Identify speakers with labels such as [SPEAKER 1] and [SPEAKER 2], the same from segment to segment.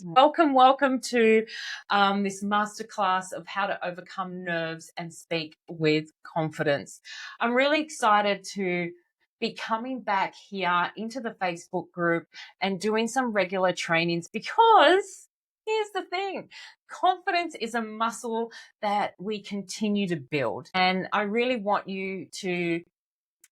[SPEAKER 1] Welcome to this masterclass of how to overcome nerves and speak with confidence. I'm really excited to be coming back here into the Facebook group and doing some regular trainings because here's the thing. Confidence is a muscle that we continue to build. And I really want you to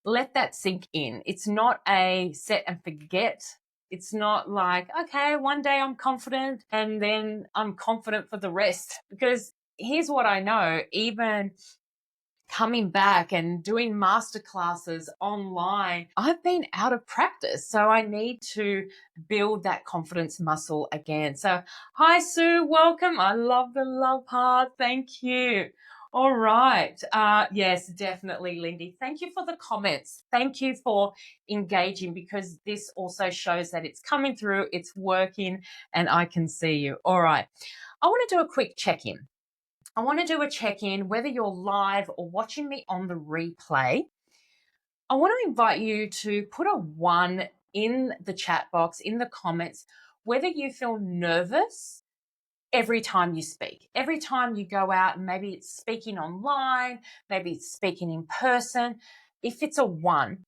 [SPEAKER 1] let that sink in. It's not a set and forget. It's not like, okay, one day I'm confident and then I'm confident for the rest. Because here's what I know, even coming back and doing master classes online, I've been out of practice. So I need to build that confidence muscle again. So hi, Sue, welcome. I love the love heart. Thank you. All right. Yes, definitely, Lindy. Thank you for the comments. Thank you for engaging because this also shows that it's coming through, it's working, and I can see you. All right. I want to do a quick check-in. I want to do a check-in, whether you're live or watching me on the replay. I want to invite you to put a 1 in the chat box, in the comments, whether you feel nervous every time you speak. Every time you go out, and maybe it's speaking online, maybe it's speaking in person. If it's a 1,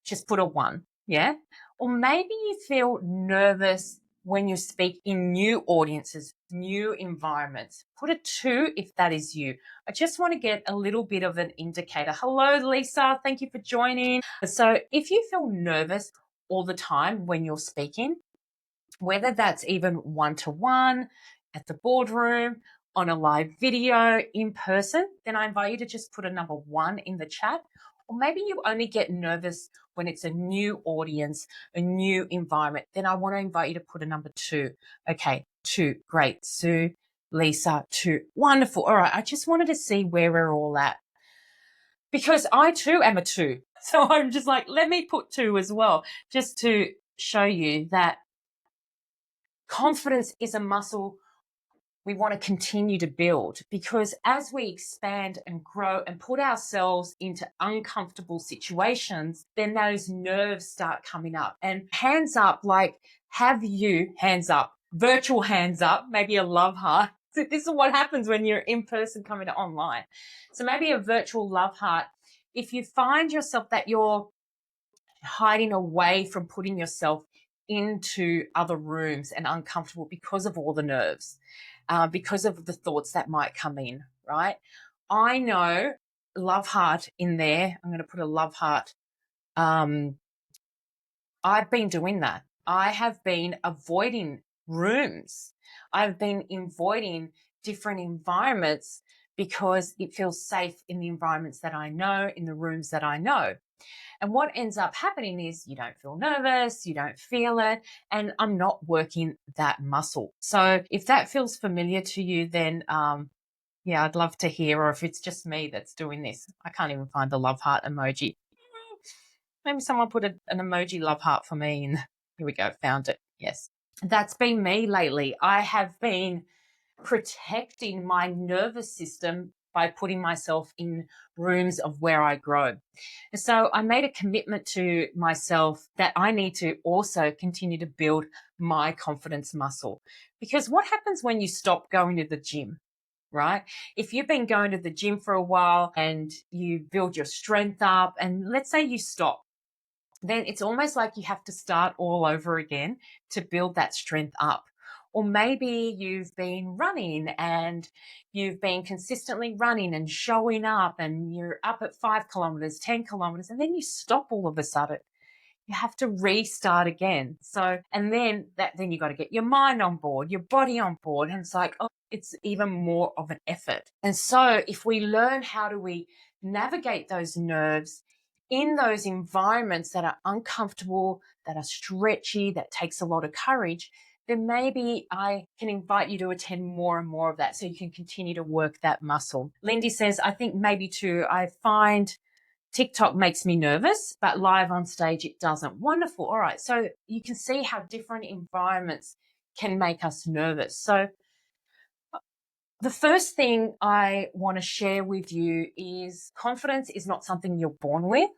[SPEAKER 1] just put a 1, yeah? Or maybe you feel nervous when you speak in new audiences, new environments. Put a 2 if that is you. I just want to get a little bit of an indicator. Hello, Lisa. Thank you for joining. So if you feel nervous all the time when you're speaking, whether that's even one-to-one, at the boardroom, on a live video, in person, then I invite you to just put a number 1 in the chat. Or maybe you only get nervous when it's a new audience, a new environment. Then I want to invite you to put a number 2. Okay, 2, great. Sue, Lisa, 2, wonderful. All right, I just wanted to see where we're all at. Because I too am a 2. So I'm just like, let me put 2 as well, just to show you that confidence is a muscle we want to continue to build, because as we expand and grow and put ourselves into uncomfortable situations, then those nerves start coming up. And hands up, like, hands up, virtual hands up, maybe a love heart. So this is what happens when you're in person coming to online. So maybe a virtual love heart. If you find yourself that you're hiding away from putting yourself into other rooms and uncomfortable because of all the nerves, because of the thoughts that might come in, right? I know, love heart in there. I'm going to put a love heart. I've been doing that. I have been avoiding rooms. I've been avoiding different environments because it feels safe in the environments that I know, in the rooms that I know. And what ends up happening is you don't feel nervous, you don't feel it, and I'm not working that muscle. So if that feels familiar to you, then yeah, I'd love to hear, or if it's just me that's doing this. I can't even find the love heart emoji. Maybe someone put an emoji love heart for me, and here we go, found it. Yes. That's been me lately. I have been protecting my nervous system by putting myself in rooms of where I grow. And so I made a commitment to myself that I need to also continue to build my confidence muscle. Because what happens when you stop going to the gym, right? If you've been going to the gym for a while and you build your strength up, and let's say you stop, then it's almost like you have to start all over again to build that strength up. Or maybe you've been running and you've been consistently running and showing up, and you're up at 5 kilometers, 10 kilometers, and then you stop all of a sudden. You have to restart again. So, and then you got to get your mind on board, your body on board. And it's like, oh, it's even more of an effort. And so if we learn how do we navigate those nerves in those environments that are uncomfortable, that are stretchy, that takes a lot of courage, then maybe I can invite you to attend more and more of that so you can continue to work that muscle. Lindy says, I think maybe too, I find TikTok makes me nervous, but live on stage, it doesn't. Wonderful. All right. So you can see how different environments can make us nervous. So the first thing I want to share with you is confidence is not something you're born with.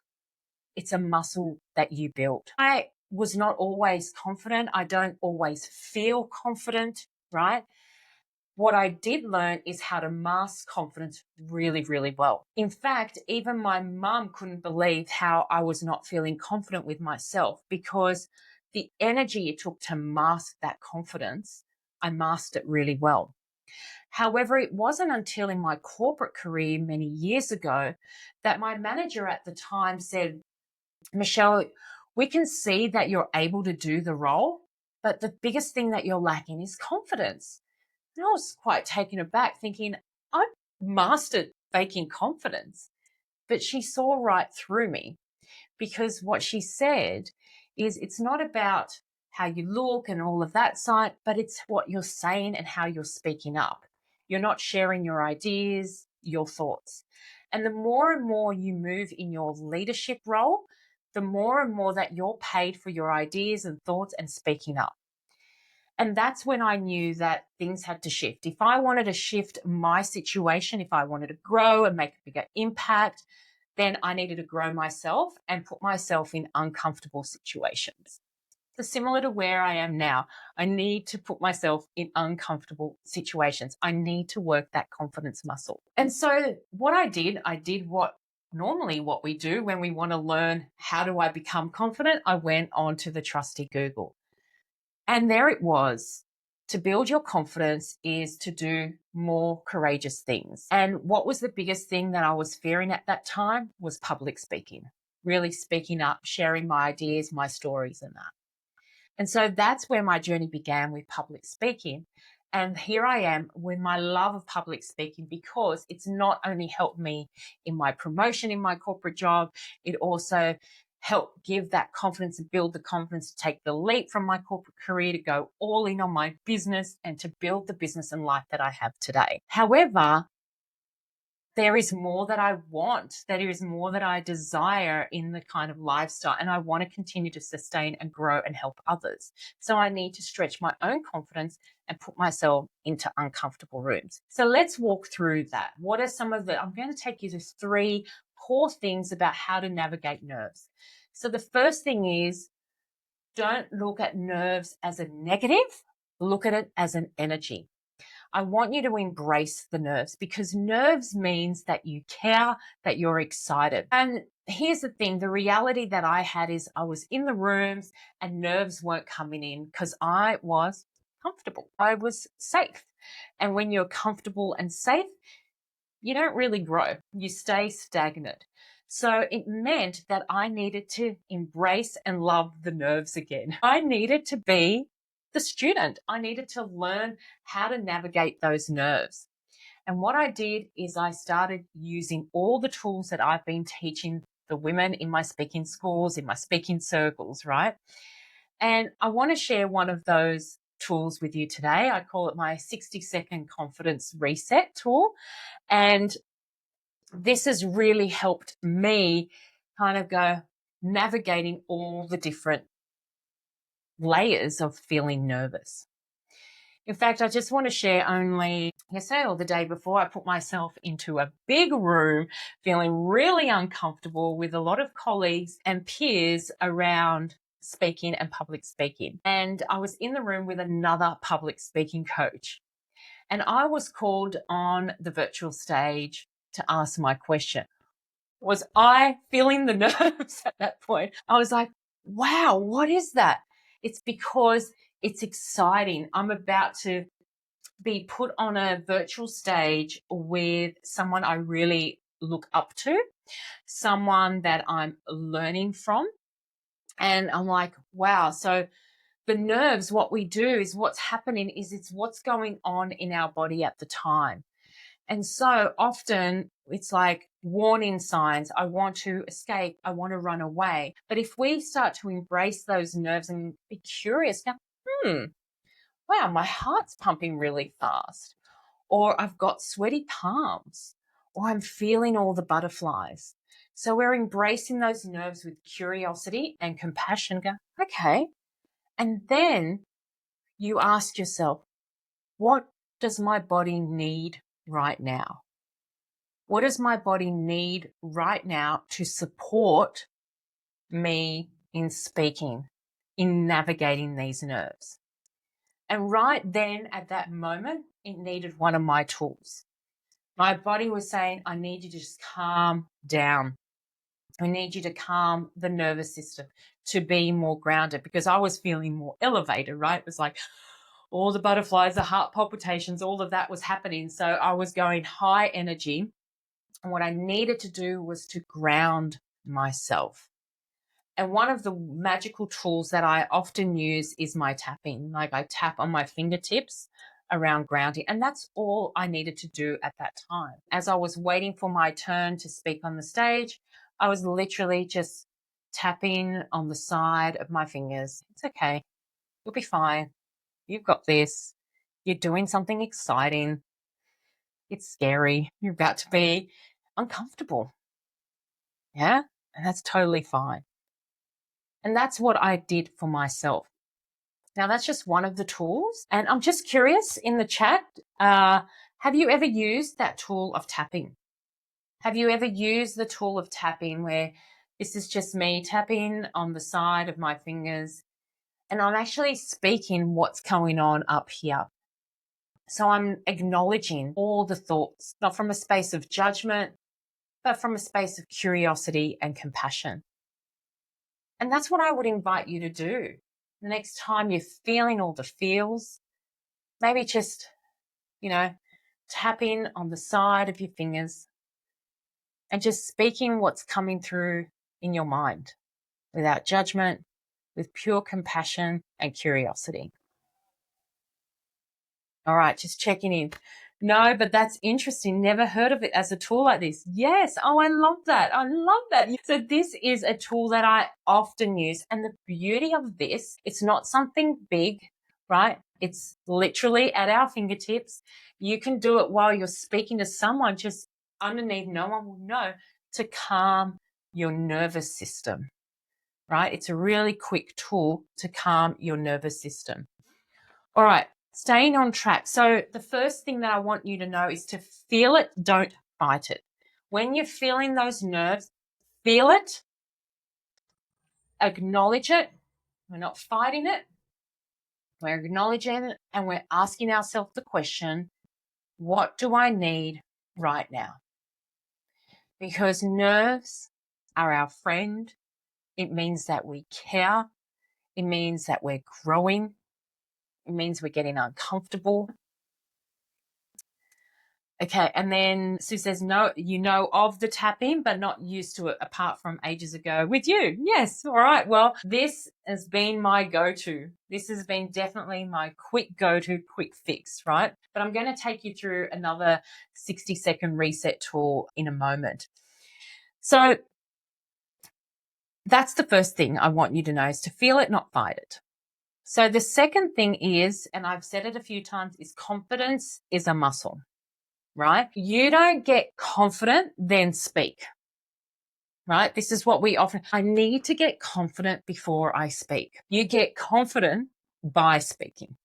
[SPEAKER 1] It's a muscle that you build. I was not always confident. I don't always feel confident, right? What I did learn is how to mask confidence really, really well. In fact, even my mum couldn't believe how I was not feeling confident with myself, because the energy it took to mask that confidence, I masked it really well. However, it wasn't until in my corporate career many years ago that my manager at the time said, Michelle, we can see that you're able to do the role, but the biggest thing that you're lacking is confidence. And I was quite taken aback, thinking, I've mastered faking confidence. But she saw right through me, because what she said is it's not about how you look and all of that side, but it's what you're saying and how you're speaking up. You're not sharing your ideas, your thoughts. And the more and more you move in your leadership role, the more and more that you're paid for your ideas and thoughts and speaking up. And that's when I knew that things had to shift. If I wanted to shift my situation, if I wanted to grow and make a bigger impact, then I needed to grow myself and put myself in uncomfortable situations. So similar to where I am now, I need to put myself in uncomfortable situations. I need to work that confidence muscle. And so what I did what normally what we do when we want to learn how do I become confident, I went on to the trusty Google. And there it was. To build your confidence is to do more courageous things. And what was the biggest thing that I was fearing at that time was public speaking, really speaking up, sharing my ideas, my stories and that. And so that's where my journey began with public speaking. And here I am with my love of public speaking, because it's not only helped me in my promotion in my corporate job, it also helped give that confidence and build the confidence to take the leap from my corporate career to go all in on my business and to build the business and life that I have today. However, there is more that I want, there is more that I desire in the kind of lifestyle, and I want to continue to sustain and grow and help others. So I need to stretch my own confidence and put myself into uncomfortable rooms. So let's walk through that. What are some of I'm going to take you to 3 core things about how to navigate nerves. So the first thing is, don't look at nerves as a negative, look at it as an energy. I want you to embrace the nerves, because nerves means that you care, that you're excited. And here's the thing, the reality that I had is I was in the rooms and nerves weren't coming in because I was comfortable. I was safe. And when you're comfortable and safe, you don't really grow. You stay stagnant. So it meant that I needed to embrace and love the nerves again. I needed to be the student. I needed to learn how to navigate those nerves. And what I did is I started using all the tools that I've been teaching the women in my speaking schools, in my speaking circles, right? And I want to share one of those tools with you today. I call it my 60-second confidence reset tool. And this has really helped me kind of go navigating all the different layers of feeling nervous. In fact, I just want to share only yesterday or the day before, I put myself into a big room feeling really uncomfortable with a lot of colleagues and peers around speaking and public speaking. And I was in the room with another public speaking coach. And I was called on the virtual stage to ask my question. Was I feeling the nerves at that point? I was like, wow, what is that? It's because it's exciting. I'm about to be put on a virtual stage with someone I really look up to, someone that I'm learning from. And I'm like, wow. So the nerves, what we do is what's happening is it's what's going on in our body at the time. And so often it's like warning signs. I want to escape. I want to run away. But if we start to embrace those nerves and be curious now, wow, my heart's pumping really fast, or I've got sweaty palms, or I'm feeling all the butterflies. So we're embracing those nerves with curiosity and compassion. Go, okay. And then you ask yourself, what does my body need right now? What does my body need right now to support me in speaking? in navigating these nerves. And right then at that moment, it needed one of my tools. My body was saying, I need you to just calm down. I need you to calm the nervous system to be more grounded, because I was feeling more elevated, right? It was like all the butterflies, the heart palpitations, all of that was happening. So I was going high energy. And what I needed to do was to ground myself. And one of the magical tools that I often use is my tapping. Like I tap on my fingertips around grounding. And that's all I needed to do at that time. As I was waiting for my turn to speak on the stage, I was literally just tapping on the side of my fingers. It's okay. You'll be fine. You've got this. You're doing something exciting. It's scary. You're about to be uncomfortable. Yeah. And that's totally fine. And that's what I did for myself. Now, that's just one of the tools. And I'm just curious in the chat, have you ever used that tool of tapping? Have you ever used the tool of tapping where this is just me tapping on the side of my fingers and I'm actually speaking what's going on up here? So I'm acknowledging all the thoughts, not from a space of judgment, but from a space of curiosity and compassion. And that's what I would invite you to do. The next time you're feeling all the feels, maybe just, tapping on the side of your fingers and just speaking what's coming through in your mind without judgment, with pure compassion and curiosity. All right, just checking in. No, but that's interesting. Never heard of it as a tool like this. Yes. Oh, I love that. I love that. So this is a tool that I often use. And the beauty of this, it's not something big, right? It's literally at our fingertips. You can do it while you're speaking to someone just underneath. No one will know, to calm your nervous system, right? It's a really quick tool to calm your nervous system. All right. Staying on track. So the first thing that I want you to know is to feel it, don't fight it. When you're feeling those nerves, feel it, acknowledge it. We're not fighting it. We're acknowledging it and we're asking ourselves the question, what do I need right now? Because nerves are our friend. It means that we care. It means that we're growing. It means we're getting uncomfortable. Okay, and then Sue says, no, you know of the tapping, but not used to it apart from ages ago with you. Yes, all right. Well, this has been my go-to. This has been definitely my quick go-to, quick fix, right? But I'm going to take you through another 60-second reset tool in a moment. So that's the first thing I want you to know, is to feel it, not fight it. So the second thing is, and I've said it a few times, is confidence is a muscle. Right? You don't get confident, then speak. Right? This is what we often, I need to get confident before I speak. You get confident by speaking.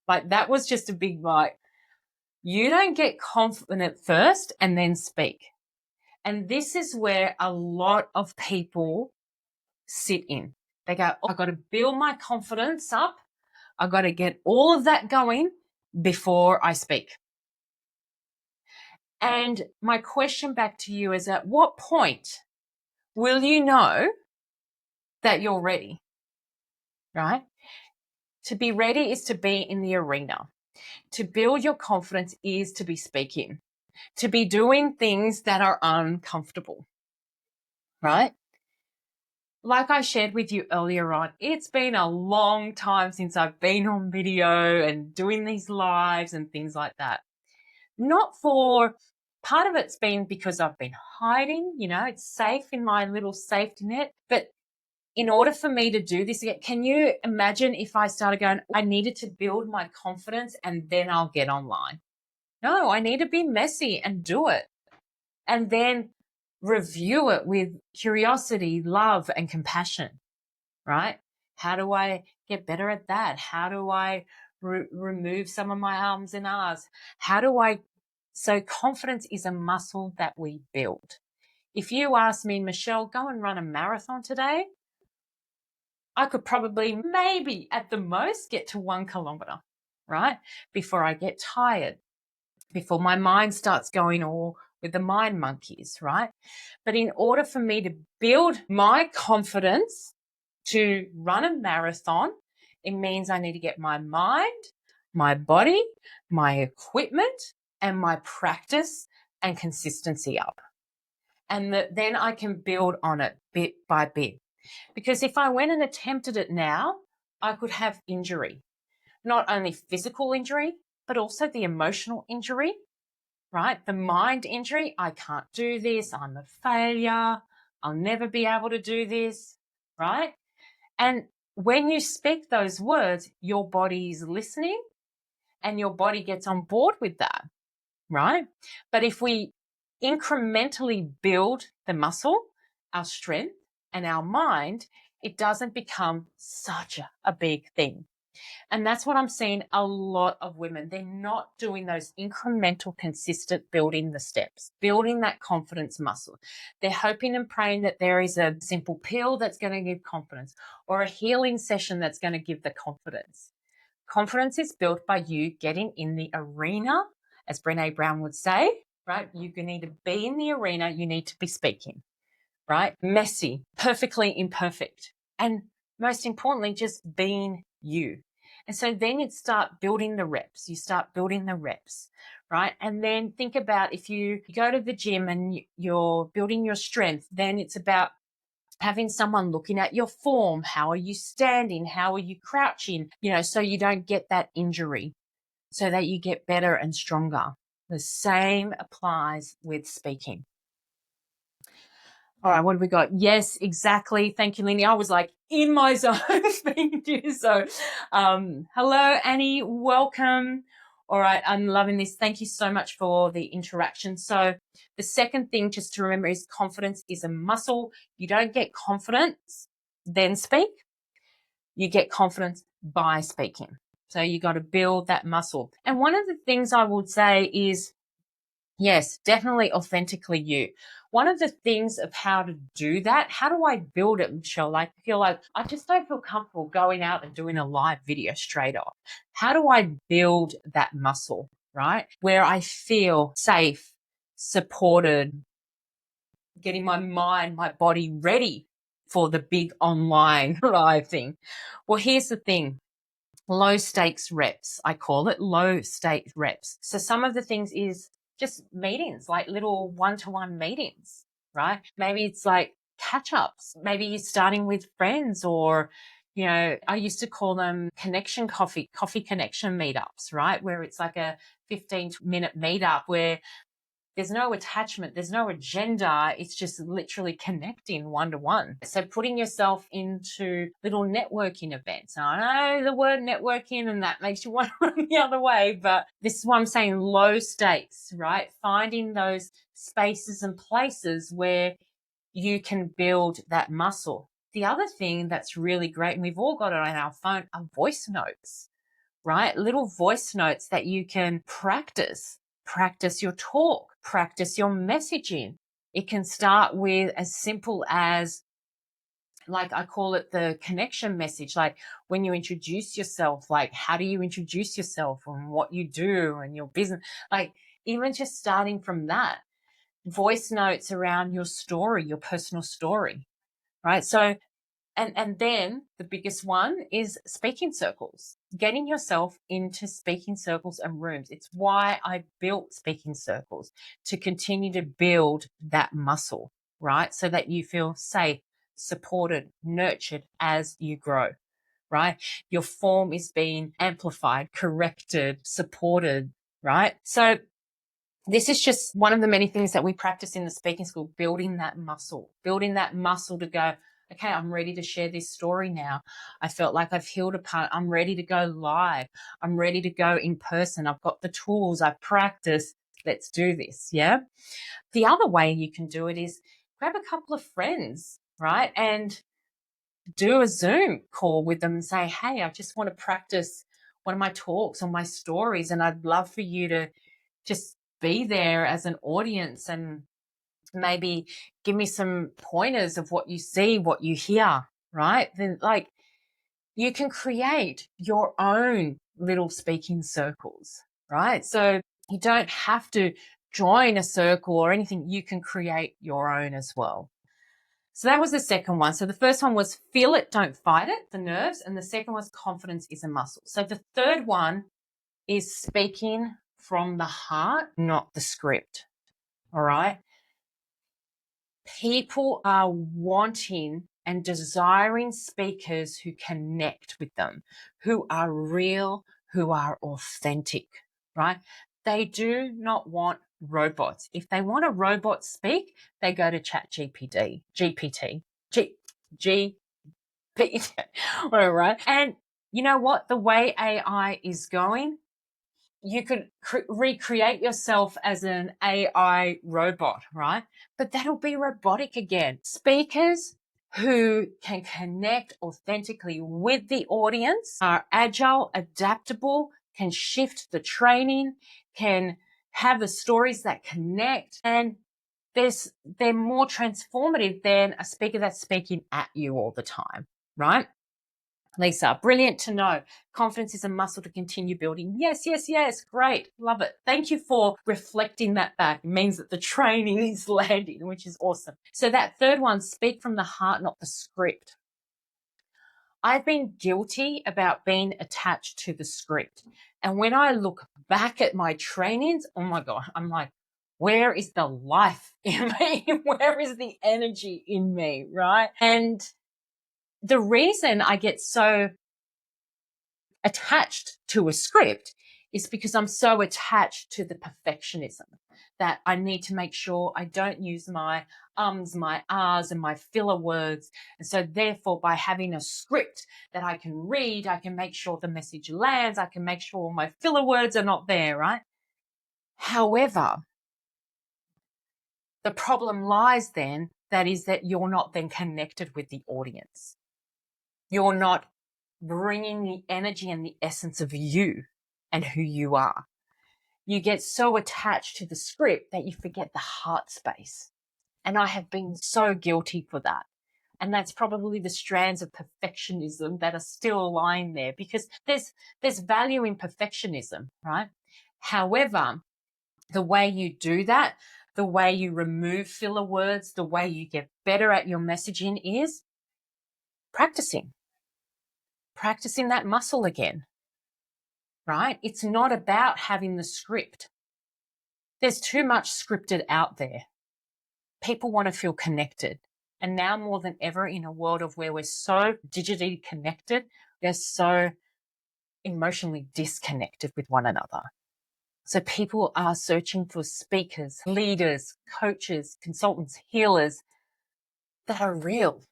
[SPEAKER 1] Like that was just a big like, you don't get confident first and then speak. And this is where a lot of people sit in. They go, oh, I've got to build my confidence up. I've got to get all of that going before I speak. And my question back to you is, at what point will you know that you're ready? Right? To be ready is to be in the arena. To build your confidence is to be speaking, to be doing things that are uncomfortable. Right? Like I shared with you earlier on, it's been a long time since I've been on video and doing these lives and things like that. Not for, part of it's been because I've been hiding, it's safe in my little safety net. But in order for me to do this again, can you imagine if I started going, I needed to build my confidence and then I'll get online? No, I need to be messy and do it. And then review it with curiosity, love, and compassion, right? How do I get better at that? How do I remove some of my ums and ahs? So confidence is a muscle that we build. If you ask me, Michelle, go and run a marathon today, I could probably maybe at the most get to 1 kilometer, right? Before I get tired, before my mind starts going all with the mind monkeys, right? But in order for me to build my confidence to run a marathon, it means I need to get my mind, my body, my equipment, and my practice and consistency up. And then I can build on it bit by bit. Because if I went and attempted it now, I could have injury, not only physical injury, but also the emotional injury, right? The mind injury. I can't do this. I'm a failure. I'll never be able to do this, right? And when you speak those words, your body is listening and your body gets on board with that, right? But if we incrementally build the muscle, our strength, and our mind, it doesn't become such a big thing. And that's what I'm seeing a lot of women. They're not doing those incremental, consistent building the steps, building that confidence muscle. They're hoping and praying that there is a simple pill that's going to give confidence or a healing session that's going to give the confidence. Confidence is built by you getting in the arena, as Brené Brown would say, right? You need to be in the arena. You need to be speaking, right? Messy, perfectly imperfect. And most importantly, just being you. And so then you start building the reps. You start building the reps, right? And then think about if you go to the gym and you're building your strength, then it's about having someone looking at your form. How are you standing? How are you crouching? So you don't get that injury, so that you get better and stronger. The same applies with speaking. All right, what have we got? Yes, exactly. Thank you, Lenny. I was like in my zone speaking to you. So, hello, Annie. Welcome. All right, I'm loving this. Thank you so much for the interaction. So, the second thing just to remember is confidence is a muscle. You don't get confidence, then speak. You get confidence by speaking. So, you got to build that muscle. And one of the things I would say is, yes, definitely authentically you. One of the things of how to do that, how do I build it, Michelle? Like, I feel like I just don't feel comfortable going out and doing a live video straight off. How do I build that muscle, right? Where I feel safe, supported, getting my mind, my body ready for the big online live thing. Well, here's the thing. Low stakes reps. I call it low stakes reps. So some of the things is just meetings, like little one-to-one meetings, right? Maybe it's like catch ups. Maybe you're starting with friends or, I used to call them coffee connection meetups, right? Where it's like a 15-minute meetup where there's no attachment, there's no agenda. It's just literally connecting one-to-one. So putting yourself into little networking events. Now, I know the word networking and that makes you want to run the other way, but this is what I'm saying, low stakes, right? Finding those spaces and places where you can build that muscle. The other thing that's really great, and we've all got it on our phone, are voice notes, right? Little voice notes that you can practice your talk, practice your messaging. It can start with as simple as, like I call it the connection message, like when you introduce yourself, like how do you introduce yourself and what you do and your business, like even just starting from that. Voice notes around your story, your personal story, right? So and then the biggest one is speaking circles, getting yourself into speaking circles and rooms. It's why I built speaking circles, to continue to build that muscle, right? So that you feel safe, supported, nurtured as you grow, right? Your form is being amplified, corrected, supported, right? So this is just one of the many things that we practice in the speaking school, building that muscle to go, okay, I'm ready to share this story now. I felt like I've healed a part. I'm ready to go live. I'm ready to go in person. I've got the tools. I've practiced. Let's do this. Yeah. The other way you can do it is grab a couple of friends, right? And do a Zoom call with them and say, hey, I just want to practice one of my talks or my stories. And I'd love for you to just be there as an audience and maybe give me some pointers of what you see, what you hear, right? Then like You can create your own little speaking circles, right? So you don't have to join a circle or anything. You can create your own as well. So that was the second one. So the first one was feel it, don't fight it, the nerves. And the second was confidence is a muscle. So the third one is speaking from the heart, not the script. All right. People are wanting and desiring speakers who connect with them, who are real, who are authentic, right? They do not want robots. If they want a robot speak, they go to Chat GPT, all right. And you know what? The way AI is going, you could recreate yourself as an AI robot, right? But that'll be robotic again. Speakers who can connect authentically with the audience are agile, adaptable, can shift the training, can have the stories that connect, and they're more transformative than a speaker that's speaking at you all the time, right? Lisa, brilliant to know. Confidence is a muscle to continue building. Yes, yes, yes. Great. Love it. Thank you for reflecting that back. It means that the training is landing, which is awesome. So that third one, speak from the heart, not the script. I've been guilty about being attached to the script. And when I look back at my trainings, oh my God, I'm like, where is the life in me? Where is the energy in me? Right. And the reason I get so attached to a script is because I'm so attached to the perfectionism that I need to make sure I don't use my ums, my ahs, and my filler words. And so therefore, by having a script that I can read, I can make sure the message lands. I can make sure my filler words are not there, right? However, the problem lies then that is that you're not then connected with the audience. You're not bringing the energy and the essence of you and who you are. You get so attached to the script that you forget the heart space. And I have been so guilty for that. And that's probably the strands of perfectionism that are still lying there because there's value in perfectionism, right? However, the way you do that, the way you remove filler words, the way you get better at your messaging is practicing that muscle again, right? It's not about having the script. There's too much scripted out there. People want to feel connected. And now more than ever in a world of where we're so digitally connected, we're so emotionally disconnected with one another. So people are searching for speakers, leaders, coaches, consultants, healers that are real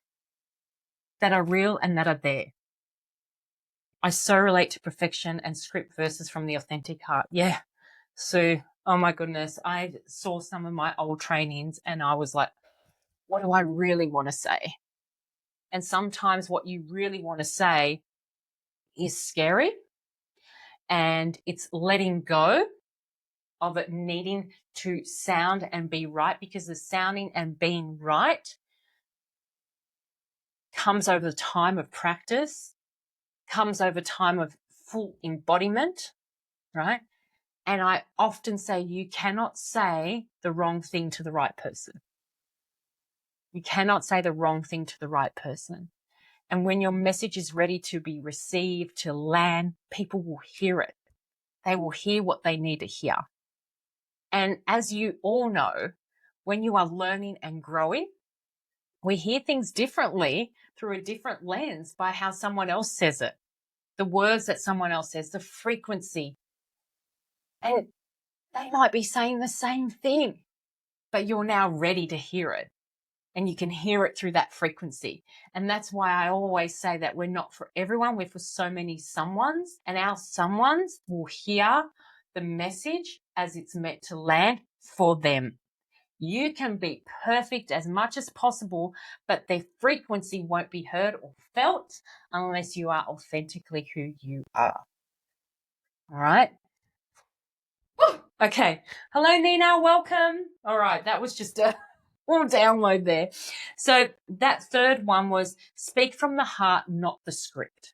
[SPEAKER 1] and that are there. I so relate to perfection and script versus from the authentic heart. Yeah. So, oh my goodness, I saw some of my old trainings and I was like, what do I really want to say? And sometimes what you really want to say is scary and it's letting go of it needing to sound and be right because the sounding and being right comes over the time of practice, comes over time of full embodiment, right? And I often say you cannot say the wrong thing to the right person. You cannot say the wrong thing to the right person. And when your message is ready to be received, to land, people will hear it. They will hear what they need to hear. And as you all know, when you are learning and growing, we hear things differently through a different lens by how someone else says it, the words that someone else says, the frequency. And they might be saying the same thing, but you're now ready to hear it. And you can hear it through that frequency. And that's why I always say that we're not for everyone. We're for so many someones, and our someones will hear the message as it's meant to land for them. You can be perfect as much as possible, but their frequency won't be heard or felt unless you are authentically who you are. All right. Woo! Okay. Hello, Nina. Welcome. All right. That was just a little download there. So that third one was speak from the heart, not the script.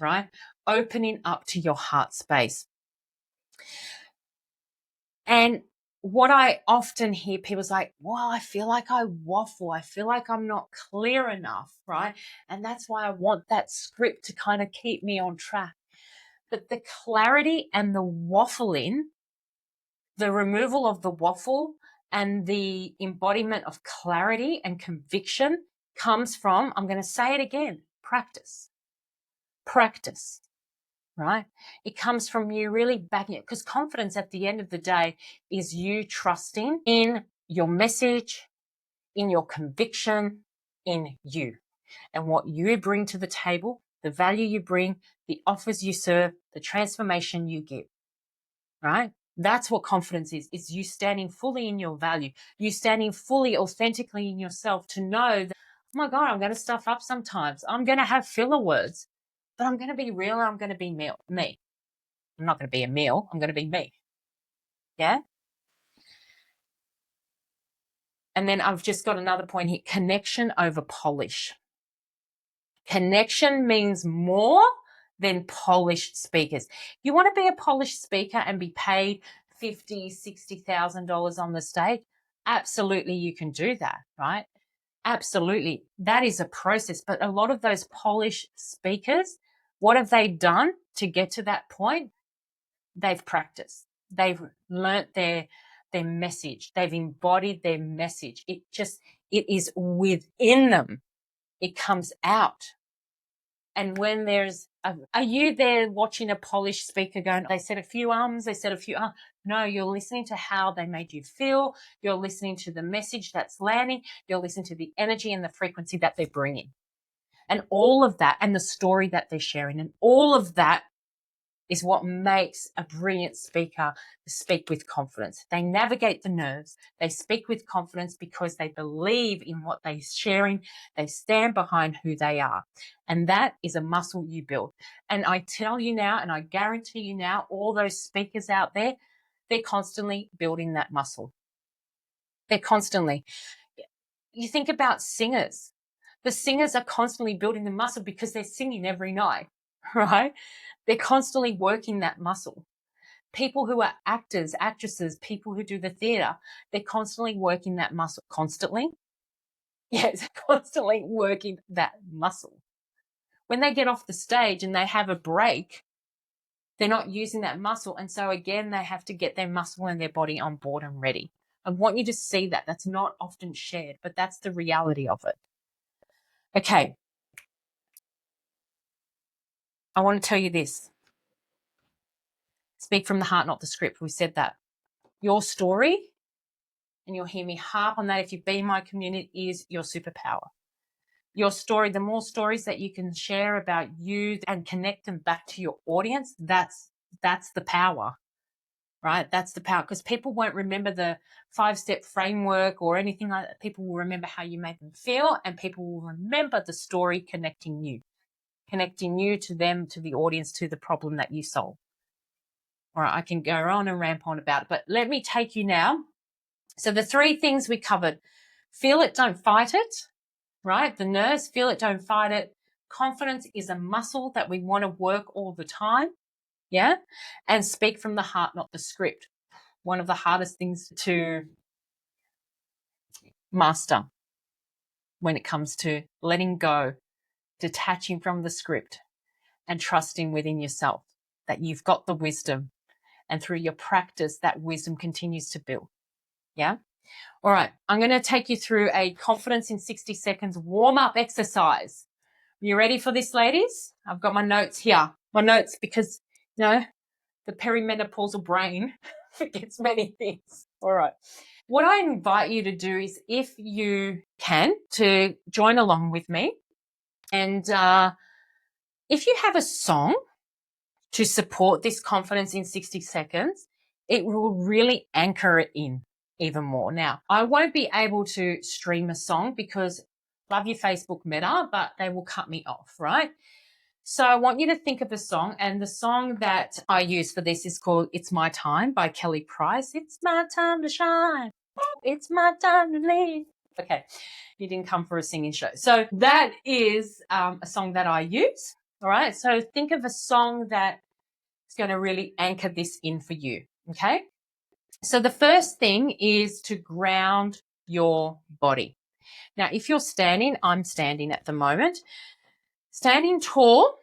[SPEAKER 1] right? Opening up to your heart space. And what I often hear people's like, well, I feel like I waffle. I feel like I'm not clear enough, right? And that's why I want that script to kind of keep me on track. But the clarity and the waffling, the removal of the waffle and the embodiment of clarity and conviction comes from, I'm going to say it again, practice. Practice. Right? It comes from you really backing it, because confidence at the end of the day is you trusting in your message, in your conviction, in you and what you bring to the table, the value you bring, the offers you serve, the transformation you give, right? That's what confidence is you standing fully in your value, you standing fully authentically in yourself to know that, oh my God, I'm going to stuff up sometimes. I'm going to have filler words, but I'm going to be real and I'm going to be me. I'm not going to be a meal. I'm going to be me. Yeah. And then I've just got another point here. Connection over polish. Connection means more than polished speakers. You want to be a polished speaker and be paid $50,000, $60,000 on the stage? Absolutely, you can do that, right? Absolutely. That is a process. But a lot of those polished speakers, what have they done to get to that point? They've practiced. They've learnt their message. They've embodied their message. It is within them. It comes out. And when are you there watching a polished speaker going, they said a few ums, they said a few, no, you're listening to how they made you feel. You're listening to the message that's landing. You're listening to the energy and the frequency that they're bringing. And all of that, and the story that they're sharing, and all of that is what makes a brilliant speaker speak with confidence. They navigate the nerves. They speak with confidence because they believe in what they're sharing. They stand behind who they are. And that is a muscle you build. And I tell you now, and I guarantee you now, all those speakers out there, they're constantly building that muscle. They're constantly. You think about singers. The singers are constantly building the muscle because they're singing every night, right? They're constantly working that muscle. People who are actors, actresses, people who do the theatre, they're constantly working that muscle. Constantly? Yes, constantly working that muscle. When they get off the stage and they have a break, they're not using that muscle. And so again, they have to get their muscle and their body on board and ready. I want you to see that. That's not often shared, but that's the reality of it. Okay. I want to tell you this. Speak from the heart, not the script. We said that. Your story, and you'll hear me harp on that if you've been in my community, is your superpower. Your story, the more stories that you can share about you and connect them back to your audience, that's the power, right? That's the power, because people won't remember the 5-step framework or anything like that. People will remember how you made them feel, and people will remember the story connecting you to them, to the audience, to the problem that you solve. All right, I can go on and ramp on about it, but let me take you now. So the 3 things we covered: feel it, don't fight it, right? The nerves, feel it, don't fight it. Confidence is a muscle that we want to work all the time. Yeah. And speak from the heart, not the script. One of the hardest things to master when it comes to letting go, detaching from the script, and trusting within yourself that you've got the wisdom. And through your practice, that wisdom continues to build. Yeah. All right. I'm going to take you through a confidence in 60 seconds warm-up exercise. You ready for this, ladies? I've got my notes here. My notes, because, the perimenopausal brain forgets many things. All right. What I invite you to do is, if you can, to join along with me. And if you have a song to support this confidence in 60 seconds, it will really anchor it in even more. Now, I won't be able to stream a song because love your Facebook Meta, but they will cut me off, right? So I want you to think of a song, and the song that I use for this is called It's My Time by Kelly Price. It's my time to shine. It's my time to leave. Okay, you didn't come for a singing show. So that is a song that I use. All right. So think of a song that is going to really anchor this in for you. Okay. So the first thing is to ground your body. Now, if you're standing, I'm standing at the moment, standing tall,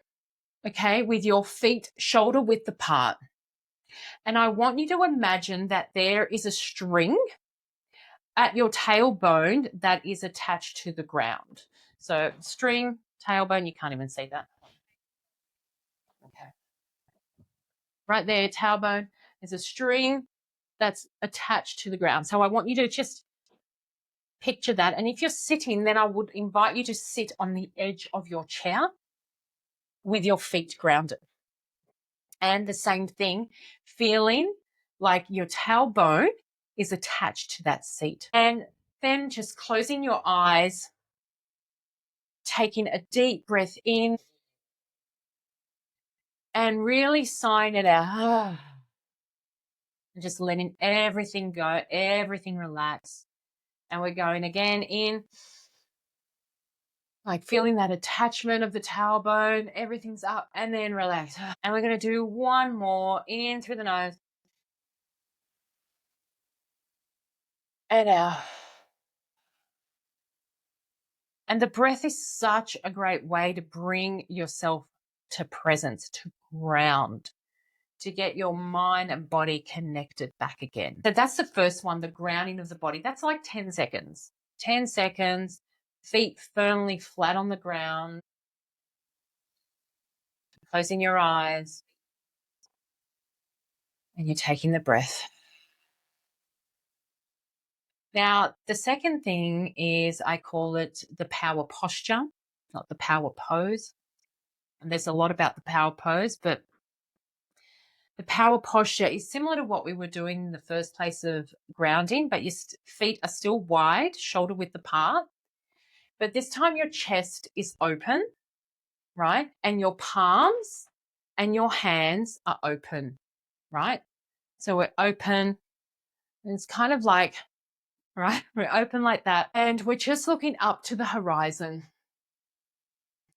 [SPEAKER 1] okay, with your feet shoulder width apart. And I want you to imagine that there is a string at your tailbone that is attached to the ground. So string, tailbone, you can't even see that. Okay. Right there, tailbone, there's a string that's attached to the ground. So I want you to just picture that. And if you're sitting, then I would invite you to sit on the edge of your chair with your feet grounded. And the same thing, feeling like your tailbone is attached to that seat. And then just closing your eyes, taking a deep breath in and really sighing it out. And just letting everything go, everything relax. And we're going again in, like feeling that attachment of the tailbone, everything's up, and then relax. And we're going to do one more in through the nose and out. And the breath is such a great way to bring yourself to presence, to ground, to get your mind and body connected back again. So that's the first one, the grounding of the body. That's like 10 seconds. 10 seconds, feet firmly flat on the ground, closing your eyes, and you're taking the breath. Now, the second thing is I call it the power posture, not the power pose. And there's a lot about the power pose, but the power posture is similar to what we were doing in the first place of grounding, but your feet are still wide, shoulder width apart. But this time your chest is open, right? And your palms and your hands are open, right? So we're open. And it's kind of like, right? We're open like that. And we're just looking up to the horizon.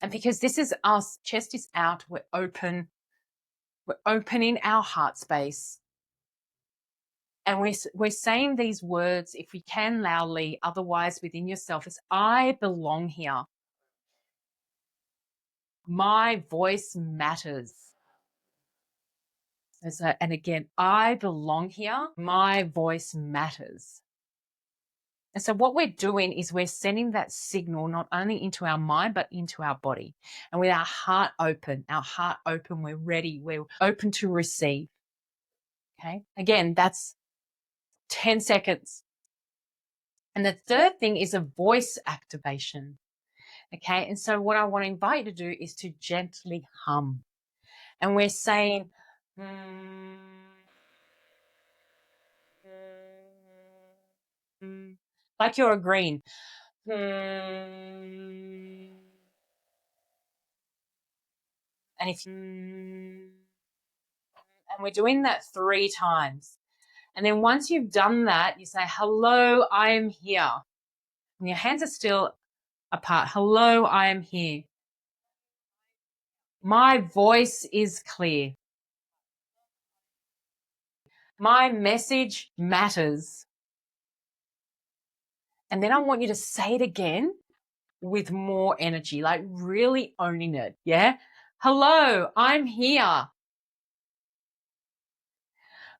[SPEAKER 1] And because this is us, chest is out, we're open. We're opening our heart space. And we're saying these words, if we can, loudly, otherwise within yourself, is I belong here. My voice matters. And again, I belong here. My voice matters. And so what we're doing is we're sending that signal not only into our mind, but into our body. And with our heart open, we're ready. We're open to receive. Okay. Again, that's 10 seconds. And the third thing is a voice activation. Okay. And so what I want to invite you to do is to gently hum. And we're saying, like you're agreeing. And we're doing that 3 times. And then once you've done that, you say, hello, I am here. And your hands are still apart. Hello, I am here. My voice is clear. My message matters. And then I want you to say it again with more energy, like really owning it. Yeah. Hello, I'm here.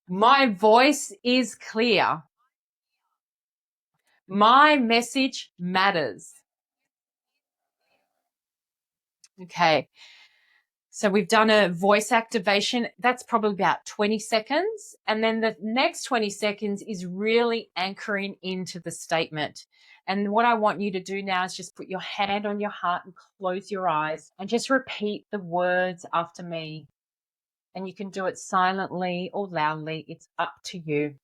[SPEAKER 1] My voice is clear. My message matters. Okay. So we've done a voice activation. That's probably about 20 seconds. And then the next 20 seconds is really anchoring into the statement. And what I want you to do now is just put your hand on your heart and close your eyes and just repeat the words after me. And you can do it silently or loudly. It's up to you.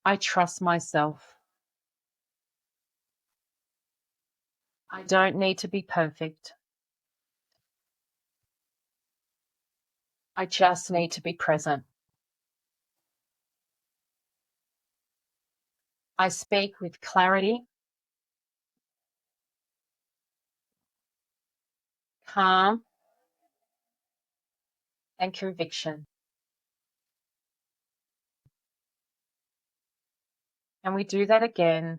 [SPEAKER 1] I trust myself. I don't need to be perfect. I just need to be present. I speak with clarity, calm, and conviction. And we do that again.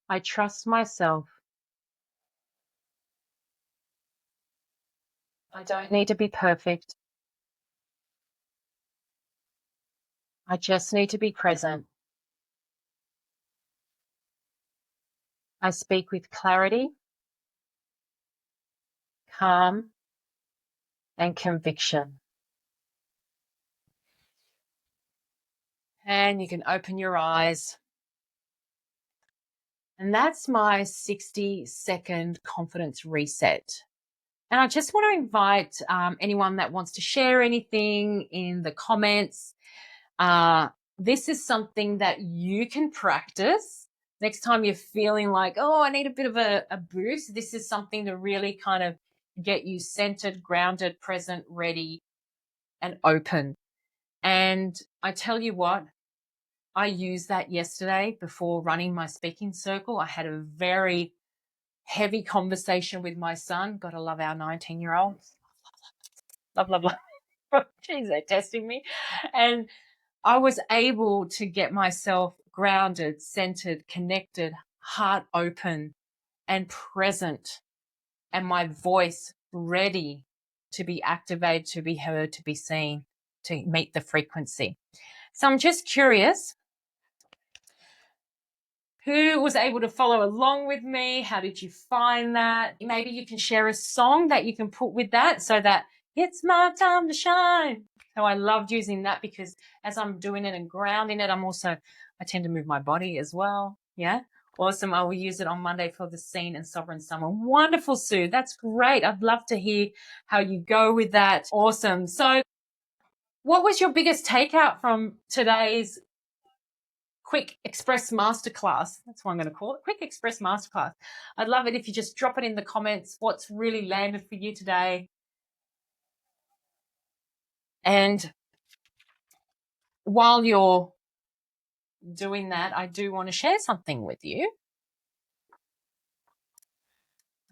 [SPEAKER 1] I trust myself. I don't need to be perfect. I just need to be present. I speak with clarity, calm, and conviction. And you can open your eyes. And that's my 60-second confidence reset. And I just want to invite anyone that wants to share anything in the comments. This is something that you can practice. Next time you're feeling like, oh, I need a bit of a boost, this is something to really kind of get you centered, grounded, present, ready, and open. And I tell you what, I used that yesterday before running my speaking circle. I had a very heavy conversation with my son. Gotta love our 19-year-old. Love, love, love. Jeez, they're testing me. And I was able to get myself grounded, centered, connected, heart open, and present, and my voice ready to be activated, to be heard, to be seen, to meet the frequency. So I'm just curious, who was able to follow along with me? How did you find that? Maybe you can share a song that you can put with that so that it's my time to shine. So I loved using that because as I'm doing it and grounding it, I tend to move my body as well. Yeah. Awesome. I will use it on Monday for the Scene and Sovereign Summer. Wonderful, Sue. That's great. I'd love to hear how you go with that. Awesome. So what was your biggest takeout from today's quick express masterclass? That's what I'm going to call it. Quick express masterclass. I'd love it if you just drop it in the comments. What's really landed for you today? And while you're doing that, I do want to share something with you.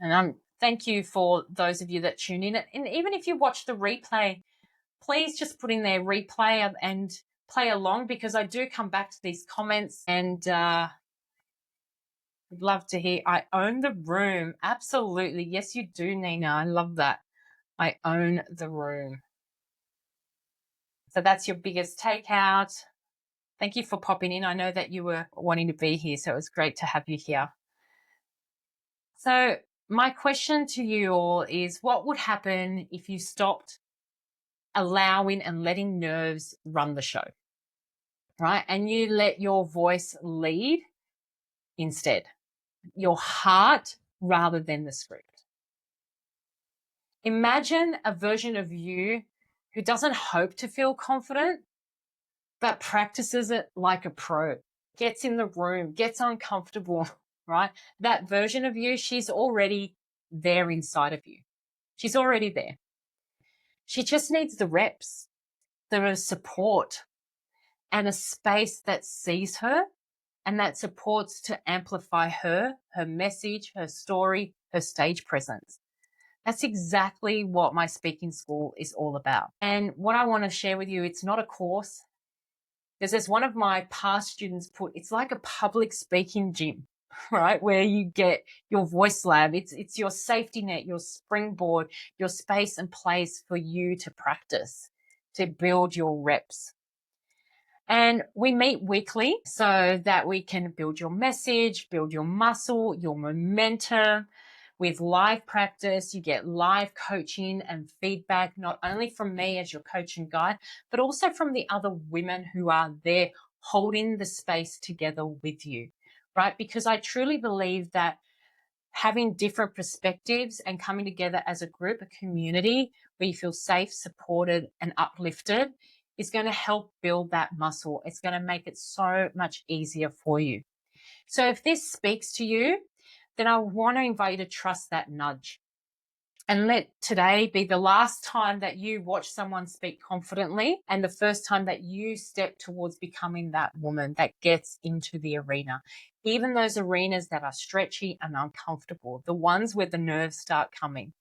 [SPEAKER 1] And thank you for those of you that tune in. And even if you watch the replay, please just put in there replay and play along, because I do come back to these comments and I'd love to hear. I own the room. Absolutely. Yes, you do, Nina. I love that. I own the room. So that's your biggest takeout. Thank you for popping in. I know that you were wanting to be here, so it was great to have you here. So my question to you all is, what would happen if you stopped allowing and letting nerves run the show, right? And you let your voice lead instead, your heart rather than the script. Imagine a version of you who doesn't hope to feel confident, but practices it like a pro, gets in the room, gets uncomfortable, right? That version of you, she's already there inside of you. She's already there. She just needs the reps, the support, and a space that sees her and that supports to amplify her message, her story, her stage presence. That's exactly what my speaking school is all about. And what I want to share with you, it's not a course. Because as one of my past students put, it's like a public speaking gym, right? Where you get your voice lab. It's your safety net, your springboard, your space and place for you to practice, to build your reps. And we meet weekly so that we can build your message, build your muscle, your momentum. With live practice, you get live coaching and feedback, not only from me as your coach and guide, but also from the other women who are there holding the space together with you, right? Because I truly believe that having different perspectives and coming together as a group, a community where you feel safe, supported, and uplifted is going to help build that muscle. It's going to make it so much easier for you. So if this speaks to you, then I want to invite you to trust that nudge and let today be the last time that you watch someone speak confidently and the first time that you step towards becoming that woman that gets into the arena. Even those arenas that are stretchy and uncomfortable, the ones where the nerves start coming.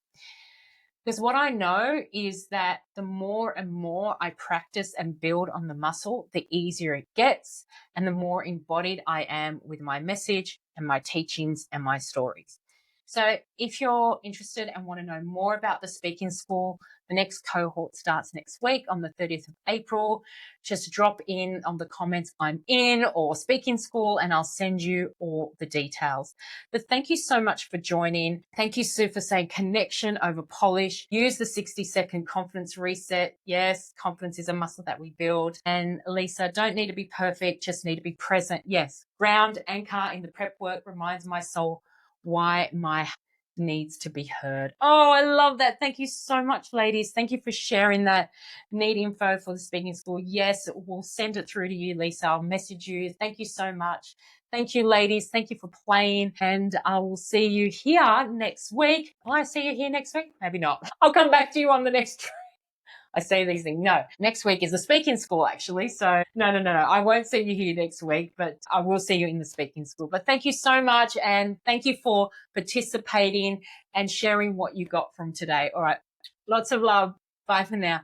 [SPEAKER 1] Because what I know is that the more and more I practice and build on the muscle, the easier it gets, and the more embodied I am with my message and my teachings and my stories. So, if you're interested and want to know more about the speaking school, the next cohort starts next week on the 30th of April. Just drop in on the comments I'm in or speaking school, and I'll send you all the details. But thank you so much for joining. Thank you, Sue, for saying connection over polish. Use the 60-second confidence reset. Yes, confidence is a muscle that we build. And Lisa, don't need to be perfect, just need to be present. Yes, ground, anchor in the prep work reminds my soul why my needs to be heard. Oh, I love that. Thank you so much, ladies. Thank you for sharing that need info for the speaking school. Yes, we'll send it through to you, Lisa. I'll message you. Thank you so much. Thank you, ladies. Thank you for playing. And I will see you here next week. Will I see you here next week? Maybe not. I'll come back to you on the next I say these things. No, next week is the speaking school, actually. So no. I won't see you here next week, but I will see you in the speaking school. But thank you so much. And thank you for participating and sharing what you got from today. All right. Lots of love. Bye for now.